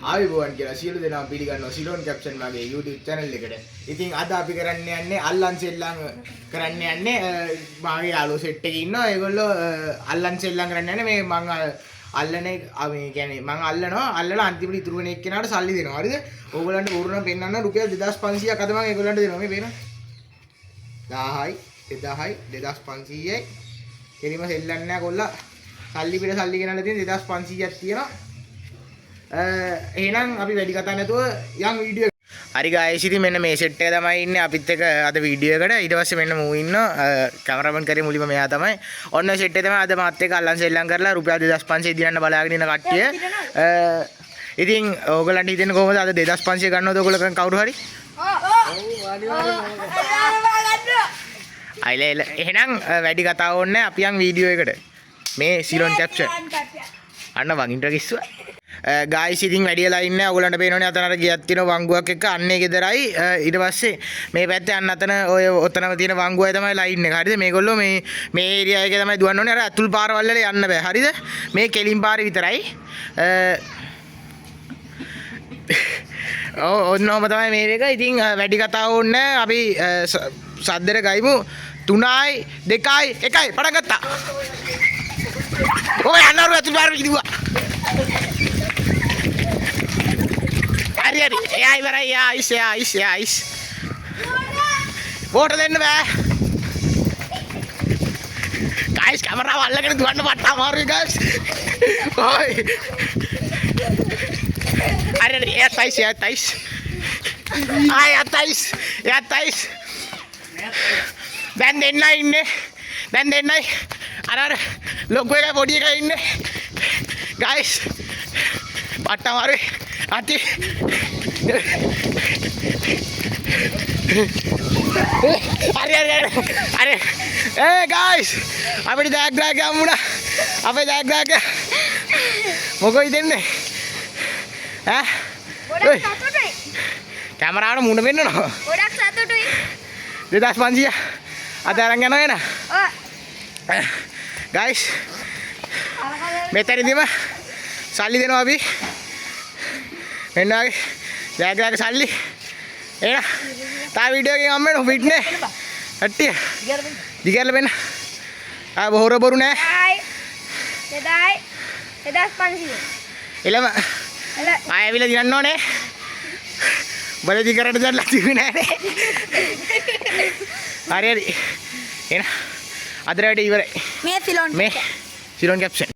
ආයුබෝවන් කියලා සියලු දෙනා පිළිගන්නවා සිලෝන් කැප්ෂන් මගේ YouTube channel එකට. ඉතින් අද අපි කරන්න යන්නේ අල්ලන් සෙල්ලම් කරන්න යන්නේ මාගේ යාළුවෝ සෙට් එකේ ඉන්නවා. ඒගොල්ලෝ අල්ලන් සෙල්ලම් කරන්න යන්නේ මේ මං අල්ලන්නේ මේ කියන්නේ මං අල්ලනවා අල්ලලා අන්තිමට ඉතුරු වෙන එක්කෙනාට සල්ලි දෙනවා. හරිද? ඕගොල්ලන්ට වුරුණ පෙන්නන්න රුපියල් 2500ක් අද මං ඒගොල්ලන්ට දෙනවා. මේ පේනවා. 1000යි 2000යි 2500යි කෙලිම සෙල්ලන්නේ නැහැ කොල්ලා. සල්ලි පිට සල්ලි ගෙනල්ලා තියෙන 2500ක් තියෙනවා. එහෙනම් අපි වැඩි කතා නැතුව යම් වීඩියෝ. හරි ගායිස් ඉතින් මෙන්න මේ සෙට් එක තමයි ඉන්නේ අපිත් එක්ක අද වීඩියෝ එකට. ඊට පස්සේ මෙන්න මූ ඉන්නවා කැමරාමන් කරේ මුලින්ම මෙයා තමයි. ඔන්න සෙට් එක තමයි අද මාත් එක්ක අල්ලන් සෙල්ලම් කරලා රුපියල් 2500 දිනන්න බලාගෙන ඉන්න කට්ටිය. ඉතින් ඕගලන්ට හිතෙන්නේ කොහොමද අද 2500 ගන්නවද ඕගොල්ලෝ කවුරු හරි? අයිල එහෙනම් වැඩි කතා ඕනේ අපි යන් වීඩියෝ එකට. මේ සිලෝන් කැප්ෂන් අන්න වගින්ට කිස්සුවා. ගායිස් ඉතින් වැඩියලා ඉන්නේ ඔයගලන්ට පේනවනේ අතන අර ගියක් තියෙන වංගුවක් එක්ක අන්නේ ගෙදරයි ඊට පස්සේ මේ පැත්තේ අන්න අතන ඔය ඔතනම තියෙන වංගුවයි තමයි ලයින් එක. හරිද? මේගොල්ලෝ මේ ඒරියා එකේ තමයි දුවන්න ඕනේ. අර අතුල් පාරවල් වල යන්න බෑ. හරිද? මේ කෙලින් පාරේ විතරයි. ඔන්නෝම තමයි මේ එක. ඉතින් වැඩි කතා ඕනේ අපි සද්දර ගයිමු 3යි 2යි 1යි පටන් ගත්තා. ඔය අන්නරු අතුල් පාරේ කිව්වා. Ari ya ibarai ya is vote දෙන්න බෑ guys කැමරාව අල්ලගෙන දුවන්න පට්ට අමාරුයි guys ඔයි අර යතයිස් දැන් දෙන්නයි ඉන්නේ දැන් දෙන්නයි අර ලොකු එකයි පොඩි එකයි ඉන්නේ guys පට්ට අමාරුයි Ati, are, hey guys, apa di daerah kamu dah? Apa di daerah ke? Mau kau ini nih? Hah? Bodak satu tuh. Kamera ada muna bener no? Bodak satu tuh. Di tas panci ya? Ada orang yang nanya? Oh. Guys, meter ini mah, sali deh no abi. එන්නගේ ජයග්‍රහක සල්ලි එන තා video එකෙන් අම්මේ ෆිට්නේ හට්ටිය දිගහැරලා වෙන්න බොහොර බොරු නෑ 2500 එළම ආයෙවිලා දිනන්න ඕනේ බල දිගරට දැල්ලා තිබුණේ නෑනේ හරි එන අද රැඩි ඉවරයි මේ සිලෝන් කැප්ෂන්